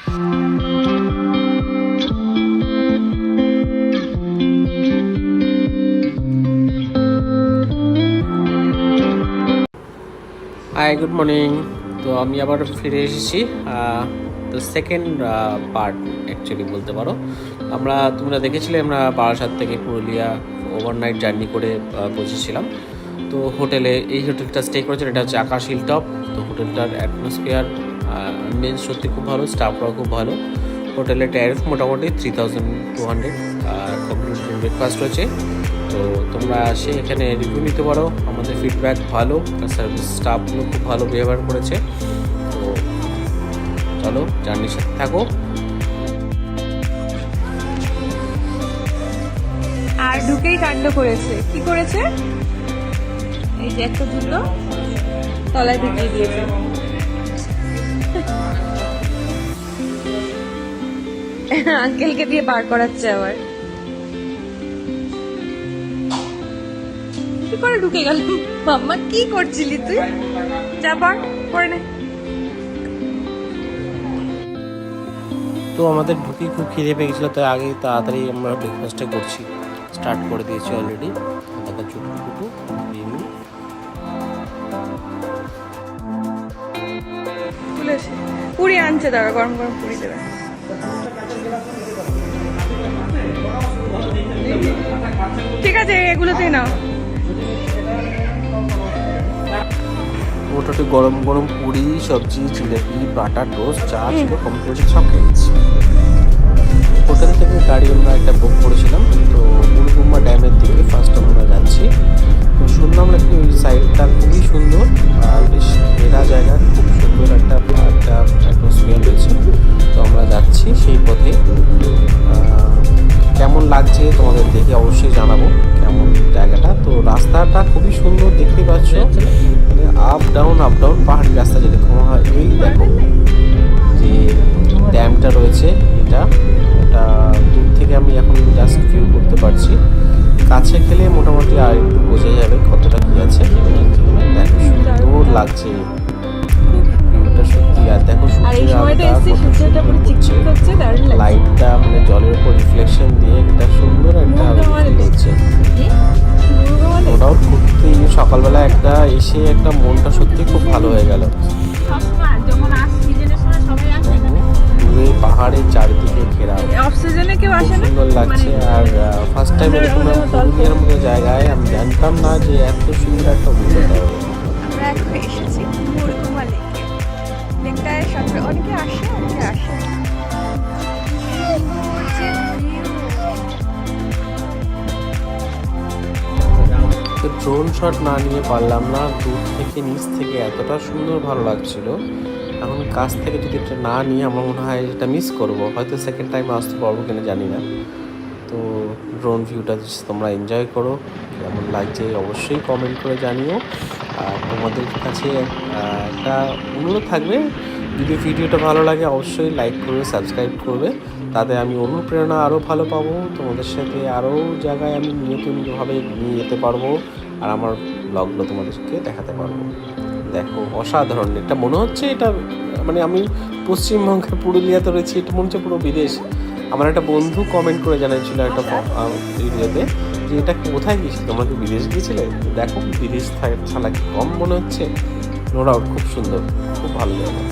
High, good morning. তো আমি আবার ফিরে এসেছি। তো সেকেন্ড পার্ট অ্যাকচুয়ালি বলতে পারো। তোমরা দেখেছিলে আমরা বারাসাত থেকে পুরুলিয়া ওভারনাইট জার্নি করে পৌঁছেছিলাম। তো এই হোটেলটা স্টে করেছিলাম, এটা হচ্ছে আকাশ হিল টপ। তো হোটেলটার অ্যাটমসফিয়ার মেন সত্যি খুব ভালো, স্টাফরাও খুব ভালো। হোটেলের ট্যারিফ মোটামুটি 3200, আর কমপ্লিমেন্টারি ব্রেকফাস্ট রয়েছে। তো তোমরা এসে এখানে রিভিউ নিতে পারো। আমাদের ফিডব্যাক ভালো, সার্ভিস স্টাফগুলো খুব ভালো ব্যবহার করেছে। তো চলো জার্নির সাথে থাকো। আর ঢুকেই কাণ্ড করেছে। কি করেছে? এই যে একটা জুতো তলায় ঢুকিয়ে দিয়েছে। আঙ্কেলকে দিয়ে বার করাচ্ছে আবার। কি করে ঢুকে গেল? মাম্মা কি করছিলি তুই? যা বার করে নে। তো আমাদের ঢুকি খুব খিদে পেয়ে গেছিলো, তাই আগে তাড়াতাড়ি আমরা ব্রেকফাস্টটা করছি, স্টার্ট করে দিয়েছি অলরেডি। একটা চুটু পুরি আনছে, দাঁড়া গরম গরম পুরি দেবে। ঠিক আছে, এগুলোতেই নাও। মোটামুটি গরম গরম পুরি, সবজি, জিলেপি, বাটার টোস্ট, চা ছিল, কমপ্লিট সব খেয়েছি। হোটেল থেকে গাড়ি আমরা একটা বুক করেছিলাম। তো মুরগুম্বা ড্যামের দিকে ফার্স্ট আমরা যাচ্ছি। তো শুনলাম নাকি ওই সাইডটা খুবই সুন্দর, আর বেশ ঘেরা জায়গা, খুব সুন্দর একটা অ্যাটমসফিয়ার রয়েছে। তো আমরা যাচ্ছি সেই পথে। কেমন লাগছে তোমাদের দেখে অবশ্যই জানাবো কেমন জায়গাটা। তো রাস্তাটা খুবই সুন্দর, দেখতেই পাচ্ছ, মানে আপ ডাউন পাহাড়ি রাস্তা যেরকম হয়। এই দেখো যে ড্যামটা রয়েছে, এটা দূর থেকে আমি এখন জাস্ট ভিউ করতে পারছি। কাছে খেলে মোটামুটি আর একটু বোঝা যাবে কতটা কি আছে। দেখো সুন্দর লাগছে ভিউটা সত্যি। আর দেখো লাইটটা মানে জলের উপর রিফ্লেকশন দিয়ে একটা সুন্দর একটা হচ্ছে। ওটাও সত্যি সকালবেলা একটা এসে একটা মনটা সত্যি খুব ভালো হয়ে গেল। দূরে পাহাড়ের চারিদিকে ঘেরা, সুন্দর লাগছে। আর ফার্স্ট টাইম এরকম পুরুলিয়ার মতো জায়গায় আমি জানতাম না যে এত সুন্দর একটা অভিজ্ঞতা হবে। আমরা এখন এসেছি মুরগুম্বা লেকে। লেকটায় অনেকে আসে, অনেকে আসে। তো ড্রোন শট না নিয়ে পারলাম না, দূর থেকে নিচ থেকে এতটা সুন্দর ভালো লাগছিল। এখন কাছ থেকে যদি এটা না নিয়ে আমার মনে হয় এটা মিস করবো, হয়তো সেকেন্ড টাইম আসতে পারবো কিনা জানি না। তো ড্রোন ভিউটা তোমরা এনজয় করো, কেমন লাগছে অবশ্যই কমেন্ট করে জানিও। আর তোমাদের কাছে একটা অনুরোধ থাকবে, যদি ভিডিওটা ভালো লাগে অবশ্যই লাইক করবে, সাবস্ক্রাইব করবে, তাতে আমি অনুপ্রেরণা আরও ভালো পাবো। তোমাদের সাথে আরও জায়গায় আমি নতুনভাবে নিয়ে যেতে পারবো, আর আমার ব্লগগুলো তোমাদেরকে দেখাতে পারবো। দেখো অসাধারণ, এটা মনে হচ্ছে এটা মানে আমি পশ্চিমবঙ্গের পুরুলিয়াতে রয়েছি, এটা মনে হচ্ছে পুরো বিদেশ। আমার একটা বন্ধু কমেন্ট করে জানিয়েছিল একটা ভিডিওতে যে এটা কোথায় গিয়েছিল, তোমরা কি বিদেশ গিয়েছিলে? দেখো বিদেশ ছাড়া কি কম মনে হচ্ছে? নো ডাউট খুব সুন্দর, খুব ভালো জায়গা।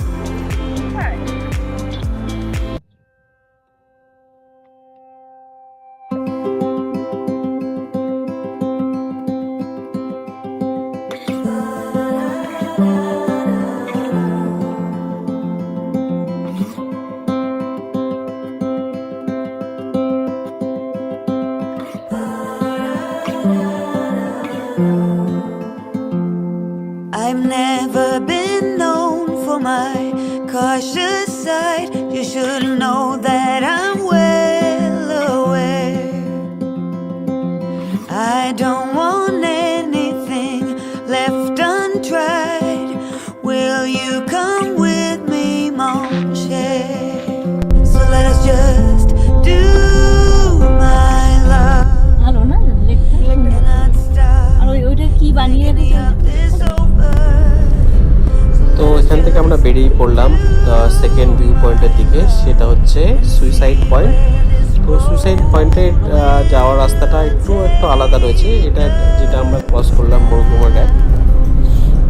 I've never been known for my cautious side. You should know that I'm well aware. I don't want anything left untried. Will you come with me, mon cher? So let us just do my love. ভালো না Cannot stop. আর ওইটা কি বানিয়ে রেখেছে? Up this over. তো এখান থেকে আমরা বেরিয়ে পড়লাম সেকেন্ড ভিউ পয়েন্টের দিকে, সেটা হচ্ছে সুইসাইড পয়েন্ট। তো সুইসাইড পয়েন্টে যাওয়ার রাস্তাটা একটু আলাদা রয়েছে। এটা যেটা আমরা ক্রস করলাম বড়গুমা ড্যাম।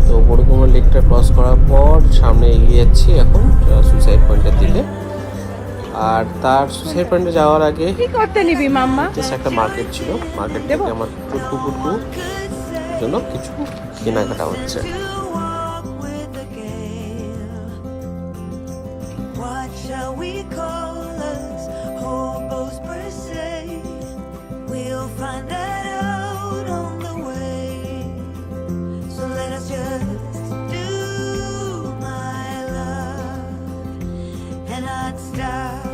তো বড়গুমা লেকটা ক্রস করার পর সামনে এগিয়ে যাচ্ছি এখন সুইসাইড পয়েন্টের দিকে। আর তার সুইসাইড পয়েন্টে যাওয়ার আগে কি করতে নিবি মাম্মা? জাস্ট একটা মার্কেট ছিল, মার্কেট থেকে আমার টুকু জন্য কিছু কেনাকাটা হচ্ছে। walk with the gale. What shall we call us? Hobos per se. We'll find that out on the way. So let us just do, my love, and not stop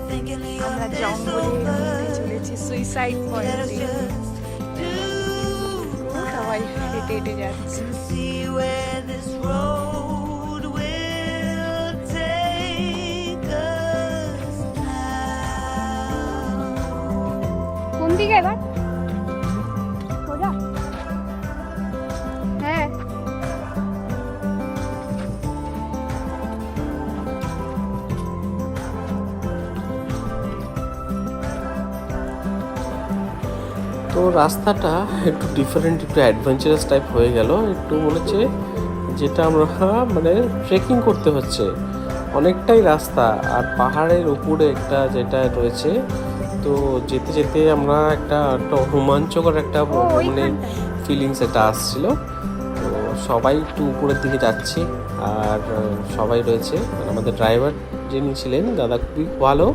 thinking আমরা of this জঙ্গলে over. চলেছি suicide Let us পয়েন্টে। just do, সবাই হেঁটে হেঁটে যাচ্ছে। see where this road will take us now. কোন দিকে এবার? সোজা? হ্যাঁ। তো রাস্তাটা একটু ডিফারেন্ট, একটু অ্যাডভেঞ্চারাস টাইপ হয়ে গেল। একটু মনে হচ্ছে যেটা আমরা মানে ট্রেকিং করতে হচ্ছে, অনেকটাই রাস্তা। আর পাহাড়ের উপরে একটা যেটা রয়েছে, তো যেতে যেতে আমরা একটা রোমাঞ্চকর একটা মানে ওইখানটায়। ফিলিংস এটা আসছিল। তো সবাই একটু উপরের দিকে যাচ্ছি, আর সবাই রয়েছে। আর আমাদের ড্রাইভার যিনি ছিলেন দাদা খুবই ভালো।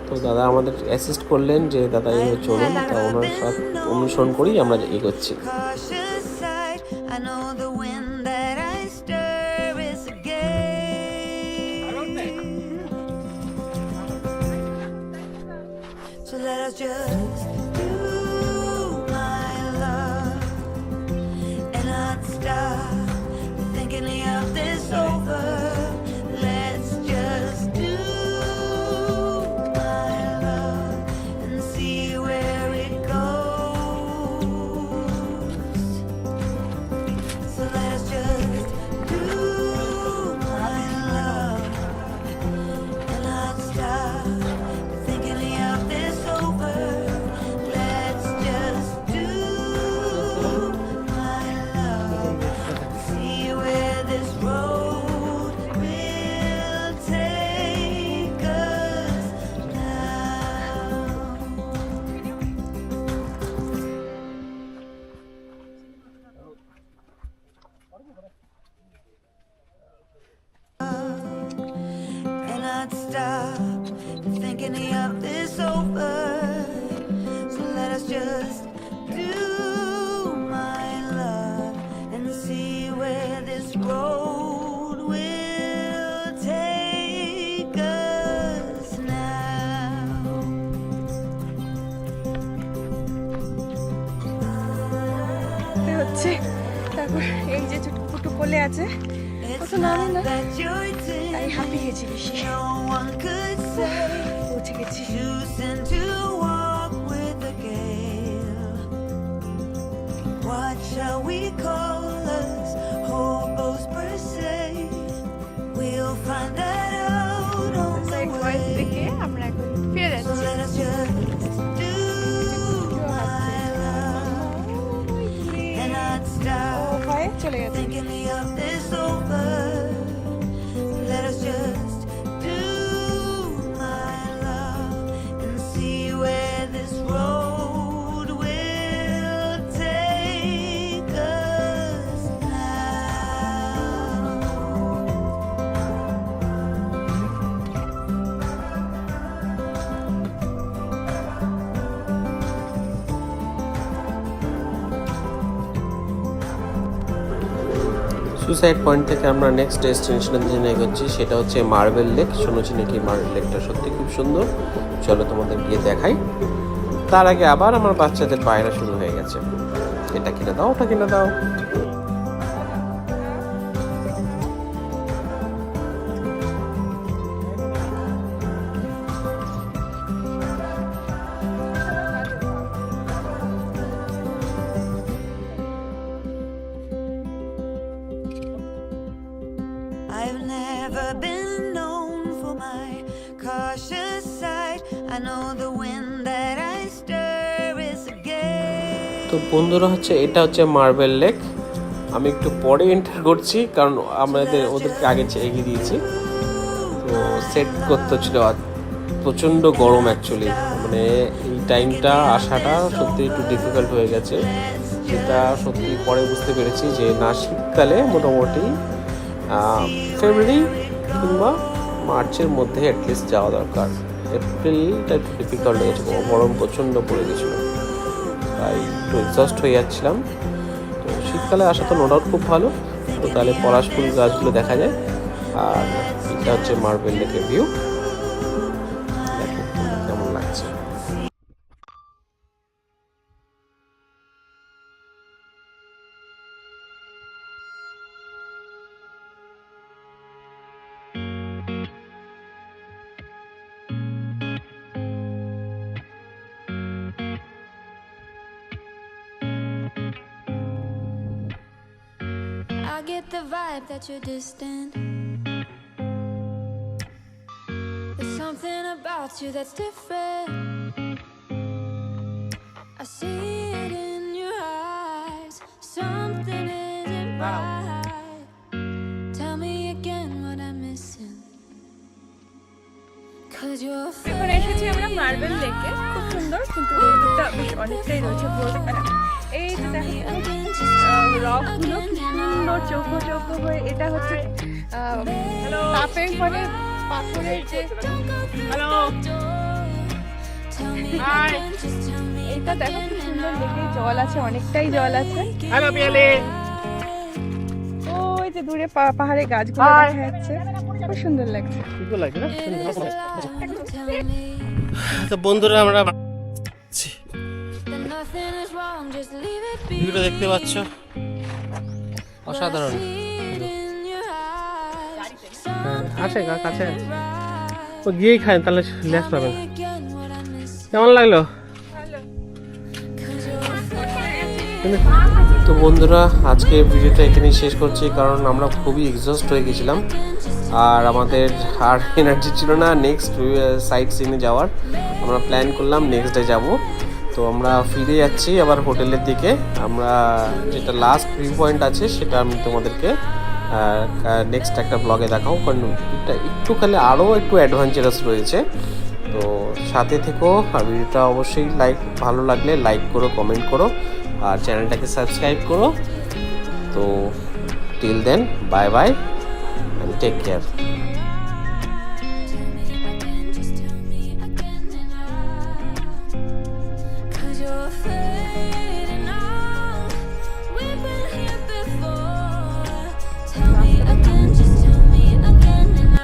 তো দাদা আমাদের অ্যাসিস্ট করলেন যে দাদা এই চলুন, তা ওনার সাথে অনুসরণ করেই আমরা এগোচ্ছি। Cautious side, I know the wind that I stir is a gale. So let us just do, my love, and not stop thinking of this over. Let's just do, my love, and see where it goes. So let us just do, my love, and not stop thinking of this over. Let's just do, my love, see where this road will take us now. And I'd stop thinking of this over. So let us just do, my love, and see where this road will take us now. এ হচ্ছে, তারপর এই যে ছোট্ট কোলে আছে, It's কত নামই না, not that you're তাই dim, হাঁপিয়ে গেছি বেশি। no one could say. পৌঁছে গেছি। Choosing to walk with the gale. What shall we call us? Hobos per se. We'll find that out on the suicide point way. থেকে আমরা এখন ফিরে So যাচ্ছি। let us just do, my love, and not O stop ভয়ে চলে গেছে। thinking of this over. Let us just do, my love, and see where this road will take us now. Suicide point থেকে আমরা next ডেস্টিনেশনের জন্য এগোচ্ছি, সেটা হচ্ছে marble lake. শুনেছি নাকি মার্বেল লেকটা সত্যি খুব সুন্দর। চলো তোমাদের গিয়ে দেখাই। তার আগে আবার আমার বাচ্চাদের পায়রা শুরু হয়ে গেছে, এটা কিনে দাও, ওটা কিনে দাও। cautious side. I know the wind that I stir is a gale. তো বন্ধুরা এটা হচ্ছে মার্বেল লেক। আমি একটু পরে এন্টার করছি কারণ ওদেরকে আগে এগিয়ে দিয়েছি। তো সেট করতে ছিল, প্রচণ্ড গরম অ্যাকচুয়ালি, মানে এই টাইমটা আসাটা সত্যি একটু ডিফিকাল্ট হয়ে গেছে। সেটা সত্যি পরে বুঝতে পেরেছি যে না, শীতকালে মোটামুটি ফেব্রুয়ারি কিংবা মার্চের মধ্যে অ্যাটলিস্ট যাওয়া দরকার। এপ্রিলটা একটু ডিফিকাল্ট হয়ে গেছে, গরম প্রচণ্ড পড়ে গেছিলো, তাই একটু এক্সস্ট হয়ে যাচ্ছিলাম। তো শীতকালে আসা তো নো ডাউট খুব ভালো। তো তাহলে পলাশ ফুল গাছগুলো দেখা যায়। আর এটা হচ্ছে মার্বেল লেকের ভিউ, কেমন লাগছে। I get the vibe that you're distant. There's something about you that's different. I see it in your eyes. Something isn't right. Tell me again what I'm missing. 'Cause you're এখন এসেছি আমরা marble লেকে, খুব সুন্দর, কিন্তু রোদটা বেশ অনেকটাই রয়েছে। এই যে দেখো রকগুলো সুন্দর চৌকো চৌকো হয়ে, এটা হচ্ছে তাপের ফলে পাথরের যে এটা দেখো খুব সুন্দর লেকে জল আছে, অনেকটাই জল আছে। ওই যে দূরে পাহাড়ে গাছগুলো দেখা যাচ্ছে, খুব সুন্দর লাগছে। তো বন্ধুরা আমরা nothing is wrong, just leave it be. ভিউটা দেখতে পাচ্ছ, অসাধারণ। আছে কাছে ও গিয়েই খায়, তাহলে লেস পাবেন। কেমন লাগলো? তো বন্ধুরা আজকে ভিডিওটা এখানেই শেষ করছি, কারণ আমরা খুবই এক্সস্ট হয়ে গেছিলাম আর আমাদের আর এনার্জি ছিল না নেক্সট সাইট সিনে যাওয়ার। আমরা প্ল্যান করলাম নেক্সট ডে যাব। তো আমরা ফিরে যাচ্ছি আবার হোটেলের দিকে। আমরা যেটা লাস্ট ভিউ পয়েন্ট আছে সেটা আমি তোমাদেরকে নেক্সট একটা ব্লগে দেখাবো, কারণ এটা একটুখানি আরও একটু অ্যাডভেঞ্চারাস রয়েছে। তো সাথে থেকো, আর ভিডিওটা অবশ্যই ভালো লাগলে লাইক করো, কমেন্ট করো আর চ্যানেলটাকে সাবস্ক্রাইব করো। তো till then bye bye and take care.